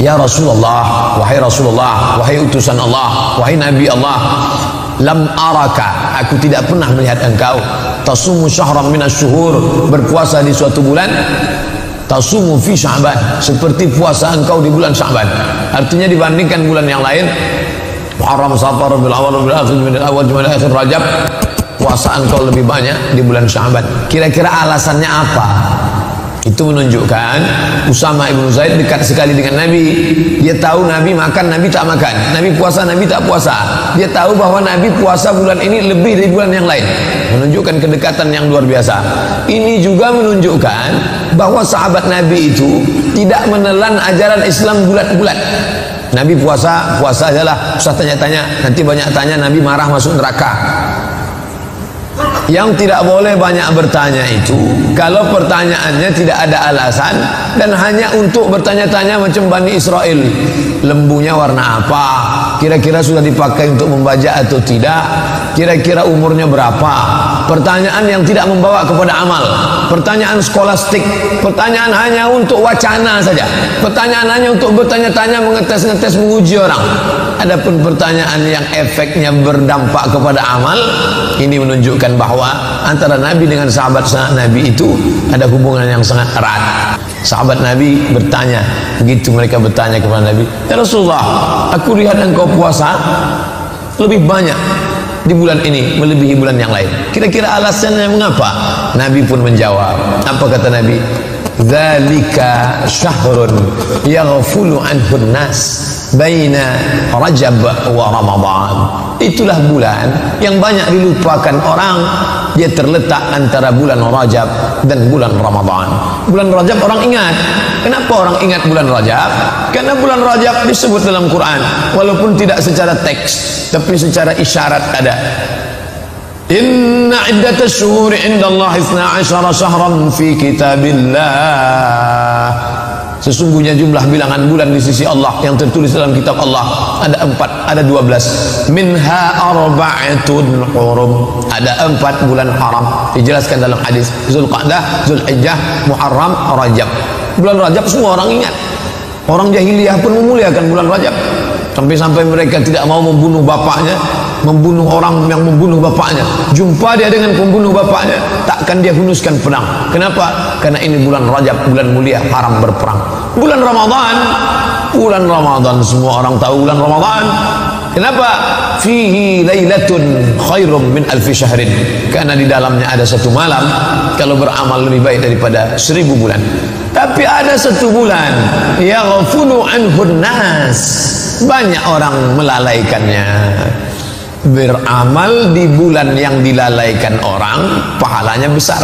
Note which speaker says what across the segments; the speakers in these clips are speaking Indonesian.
Speaker 1: Ya Rasulullah, wahai Rasulullah, wahai utusan Allah, wahai Nabi Allah, lam araka, aku tidak pernah melihat engkau tasumu syahran minas syuhur, berpuasa di suatu bulan, tasumu fi Sya'ban, seperti puasa engkau di bulan Sya'ban. Artinya dibandingkan bulan yang lain, Muharram, Safar, Rabiul Awwal, Rabiul Akhir, Jumadil Awwal, Jumadil Akhir, Rajab, puasa engkau lebih banyak di bulan Sya'ban. Kira-kira alasannya apa? Itu menunjukkan Usama ibnu Zaid dekat sekali dengan Nabi. Dia tahu Nabi makan, Nabi tak makan, Nabi puasa, Nabi tak puasa. Dia tahu bahwa Nabi puasa bulan ini lebih dari bulan yang lain, menunjukkan kedekatan yang luar biasa. Ini juga menunjukkan bahwa sahabat Nabi itu tidak menelan ajaran Islam bulat-bulat. Nabi puasa, puasa ajalah, usah tanya-tanya, nanti banyak tanya Nabi marah masuk neraka. Yang tidak boleh banyak bertanya itu kalau pertanyaannya tidak ada alasan dan hanya untuk bertanya-tanya macam Bani Israel. Lembunya warna apa? Kira-kira sudah dipakai untuk membajak atau tidak? Kira-kira umurnya berapa? Pertanyaan yang tidak membawa kepada amal, pertanyaan skolastik, pertanyaan hanya untuk wacana saja, pertanyaan hanya untuk bertanya-tanya, mengetes-ngetes, menguji orang. Adapun pertanyaan yang efeknya berdampak kepada amal, ini menunjukkan bahwa antara Nabi dengan sahabat Nabi itu ada hubungan yang sangat erat. Sahabat Nabi bertanya, begitu mereka bertanya kepada Nabi, ya Rasulullah, aku lihat engkau puasa lebih banyak di bulan ini melebihi bulan yang lain. Kira-kira alasannya mengapa? Nabi pun menjawab. Apa kata Nabi? Dzalika syahrun yaghfulu anhu an-nas baina Rajab wa Ramadan. Itulah bulan yang banyak dilupakan orang. Dia terletak antara bulan Rajab dan bulan Ramadan. Bulan Rajab orang ingat. Kenapa orang ingat bulan Rajab? Karena bulan Rajab disebut dalam Quran, walaupun tidak secara teks, tapi secara isyarat ada. Inna iddatas syuhuri indallahi 12 syahran fi kitabillah. Sesungguhnya jumlah bilangan bulan di sisi Allah yang tertulis dalam kitab Allah ada 4, ada 12. Minha arba'atun hurum. Ada 4 bulan haram. Dijelaskan dalam hadis Zulqa'dah, Zulhijjah, Muharram, Rajab. Bulan Rajab semua orang ingat. Orang jahiliyah pun memuliakan bulan Rajab. Sampai-sampai mereka tidak mau membunuh bapaknya, membunuh orang yang membunuh bapaknya. Jumpa dia dengan pembunuh bapaknya, takkan dia hunuskan pedang. Kenapa? Karena ini bulan Rajab, bulan mulia, haram berperang. Bulan Ramadan semua orang tahu bulan Ramadan. Kenapa? Fihi lailatun khairum min alfi syahrin. Karena di dalamnya ada satu malam kalau beramal lebih baik daripada 1000 bulan. Tapi ada satu bulan yaghfulu anhun nas, banyak orang melalaikannya. Beramal di bulan yang dilalaikan orang, pahalanya besar.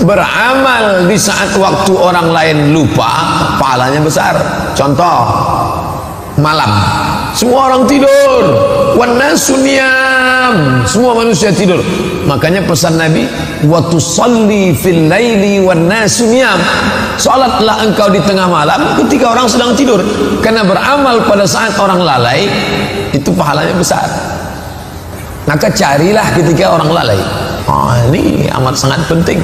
Speaker 1: Beramal di saat waktu orang lain lupa, pahalanya besar. Contoh, malam semua orang tidur, wan nasu niyam, semua manusia tidur. Makanya pesan Nabi, wa tusalli fil laili wan nasu niyam, salatlah engkau di tengah malam ketika orang sedang tidur. Karena beramal pada saat orang lalai itu pahalanya besar. Maka carilah ketika orang lalai. Ini amat sangat penting.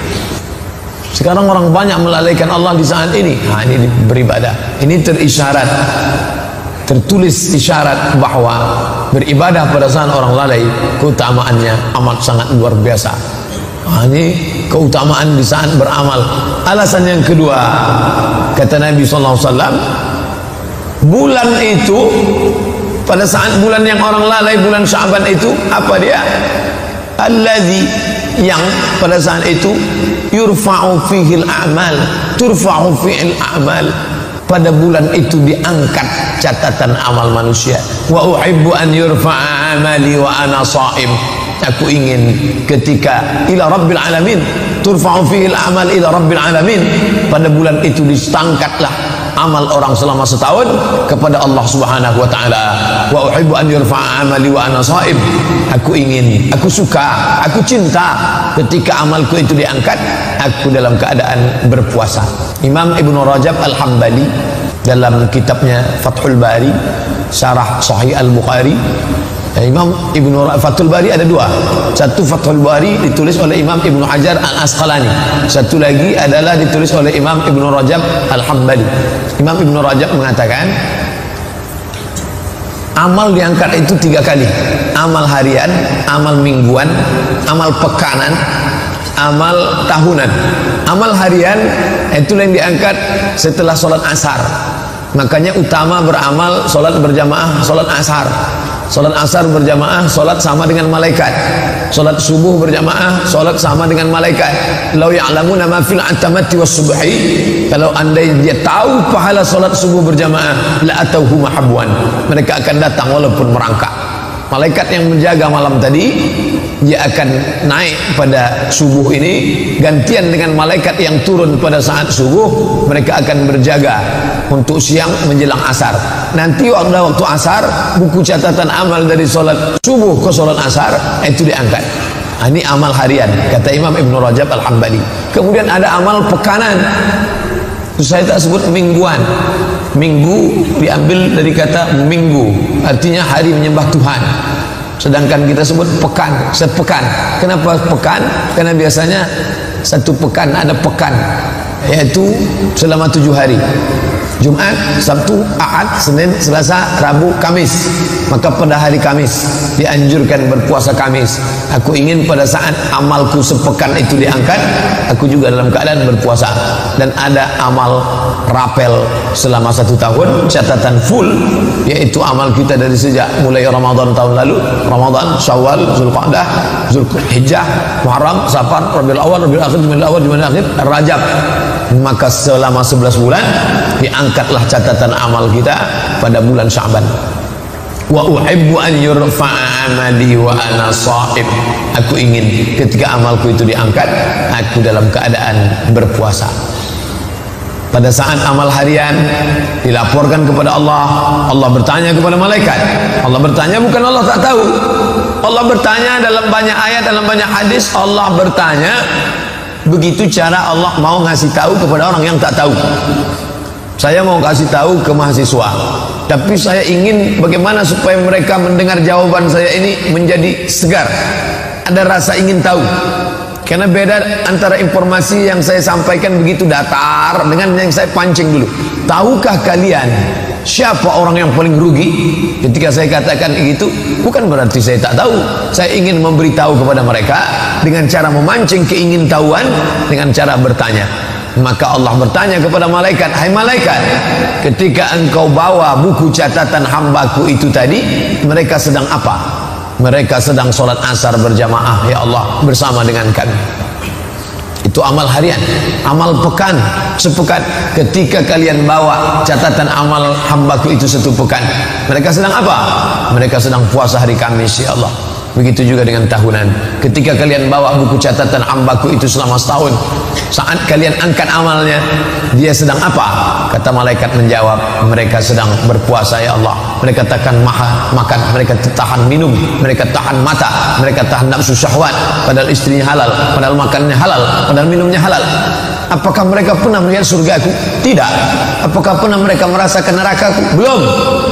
Speaker 1: Sekarang orang banyak melalaikan Allah di saat ini. Ini beribadah. Ini terisyarat, tertulis isyarat bahwa beribadah pada saat orang lalai keutamaannya amat sangat luar biasa. Ini keutamaan di saat beramal. Alasan yang kedua, kata Nabi SAW, bulan itu, pada saat bulan yang orang lalai, bulan Sya'ban itu, apa dia? Allazi, yang pada saat itu yurfa'u fihil a'mal, turfa'u fihil a'mal. Pada bulan itu diangkat catatan amal manusia. Wa uhibbu an yurfa'a amali wa ana sha'im. Aku ingin ketika ila rabbil alamin, turfa'u fihil a'mal ila rabbil alamin. Pada bulan itu ditangkatlah amal orang selama setahun kepada Allah Subhanahu wa taala. Wa uhibbu an yurfa'a amali wa ana sha'im. Aku ingin, aku suka, aku cinta ketika amalku itu diangkat, aku dalam keadaan berpuasa. Imam Ibnu Rajab Al-Hambali dalam kitabnya Fathul Bari, Syarah Sahih Al-Bukhari, Imam Ibnu Fathul Bari ada 2. Satu Fathul Bari ditulis oleh Imam Ibnu Hajar Al-Asqalani. Satu lagi adalah ditulis oleh Imam Ibnu Rajab Al-Hambali. Imam Ibnu Rajab mengatakan Amal diangkat itu 3 kali. Amal harian, amal mingguan, amal pekanan, amal tahunan. Amal harian itu yang diangkat setelah sholat asar. Makanya utama beramal sholat berjamaah, sholat asar. Sholat asar berjamaah, sholat sama dengan malaikat. Sholat subuh berjamaah, sholat sama dengan malaikat. Lau ya'lamuna ma fil atamati was subhi, kalau andai dia tahu pahala sholat subuh berjamaah, la atauhu mahabwan, mereka akan datang walaupun merangkak. Malaikat yang menjaga malam tadi, dia akan naik pada subuh ini, gantian dengan malaikat yang turun pada saat subuh. Mereka akan berjaga untuk siang menjelang asar. Nanti waktu asar, buku catatan amal dari sholat subuh ke sholat asar itu diangkat. Ini amal harian, kata Imam Ibn Rajab Al-Hambali. Kemudian ada amal pekanan, itu saya tak sebut mingguan. Minggu diambil dari kata minggu, artinya hari menyembah Tuhan. Sedangkan kita sebut pekan, sepekan. Kenapa pekan? Karena biasanya satu pekan ada pekan, yaitu selama 7 hari. Jumat, Sabtu, Ahad, Senin, Selasa, Rabu, Kamis. Maka pada hari Kamis dianjurkan berpuasa Kamis. Aku ingin pada saat amalku sepekan itu diangkat, aku juga dalam keadaan berpuasa. Dan ada amal rapel selama 1 tahun, catatan full, yaitu amal kita dari sejak mulai Ramadan tahun lalu. Ramadan, Syawal, Zulqa'dah, Zulhijjah, Muharram, Safar, Rabiul Awal, Rabiul Akhir, Jumadil Awal, Jumadil Akhir, Rajab. Maka selama 11 bulan diangkatlah catatan amal kita pada bulan Sya'ban. Wa uhibbu an yurfa'a amali wa ana sha'im. Aku ingin ketika amalku itu diangkat, aku dalam keadaan berpuasa. Pada saat amal harian dilaporkan kepada Allah, Allah bertanya kepada malaikat. Allah bertanya, bukan Allah tak tahu. Allah bertanya dalam banyak ayat, dalam banyak hadis. Allah bertanya, begitu cara Allah mau ngasih tahu kepada orang yang tak tahu. Saya mau kasih tahu ke mahasiswa, tapi saya ingin bagaimana supaya mereka mendengar jawaban saya ini menjadi segar, ada rasa ingin tahu. Karena beda antara informasi yang saya sampaikan begitu datar dengan yang saya pancing dulu. Tahukah kalian siapa orang yang paling rugi? Ketika saya katakan begitu, bukan berarti saya tak tahu. Saya ingin memberitahu kepada mereka dengan cara memancing keingintahuan, dengan cara bertanya. Maka Allah bertanya kepada malaikat, hai malaikat, ketika engkau bawa buku catatan hambaku itu tadi, mereka sedang apa? Mereka sedang sholat asar berjamaah, ya Allah, bersama dengan kami. Itu amal harian. Amal pekan, sepekan. Ketika kalian bawa catatan amal hambaku itu 1 pekan, mereka sedang apa? Mereka sedang puasa hari Kamis, ya Allah. Begitu juga dengan tahunan. Ketika kalian bawa buku catatan hambaku itu selama setahun, saat kalian angkat amalnya, dia sedang apa? Kata malaikat menjawab, mereka sedang berpuasa, ya Allah. Mereka tahan makan, mereka tahan minum, mereka tahan mata, mereka tahan nafsu syahwat. Padahal istrinya halal, padahal makannya halal, padahal minumnya halal. Apakah mereka pernah melihat surgaku? Tidak. Apakah pernah mereka merasakan nerakaku? Belum.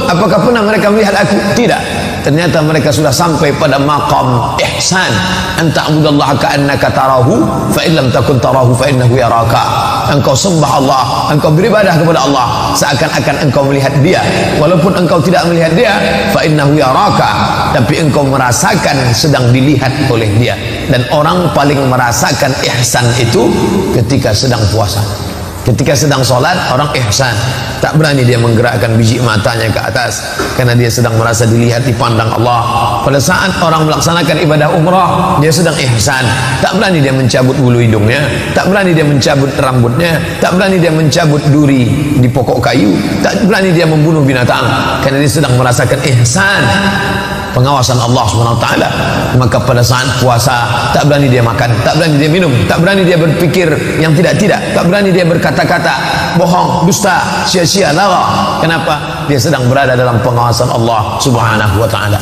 Speaker 1: Apakah pernah mereka melihat aku? Tidak. Ternyata mereka sudah sampai pada maqam ihsan, anta'budallaha ka'annaka tarahu fa in lam takun tarahu fa innahu yaraka. Engkau sembah Allah, engkau beribadah kepada Allah seakan-akan engkau melihat dia, walaupun engkau tidak melihat dia, fa innahu yaraka, tapi engkau merasakan sedang dilihat oleh dia. Dan orang paling merasakan ihsan itu ketika sedang puasa. Ketika sedang sholat, orang ihsan, tak berani dia menggerakkan biji matanya ke atas karena dia sedang merasa dilihat, dipandang Allah. Pada saat orang melaksanakan ibadah umrah, dia sedang ihsan, tak berani dia mencabut bulu hidungnya, tak berani dia mencabut rambutnya, tak berani dia mencabut duri di pokok kayu, tak berani dia membunuh binatang karena dia sedang merasakan ihsan, pengawasan Allah SWT. Maka pada saat puasa, tak berani dia makan, tak berani dia minum, tak berani dia berpikir yang tidak-tidak, tak berani dia berkata-kata bohong, dusta, sia-sia, lara. Kenapa? Dia sedang berada dalam pengawasan Allah Subhanahu wa ta'ala.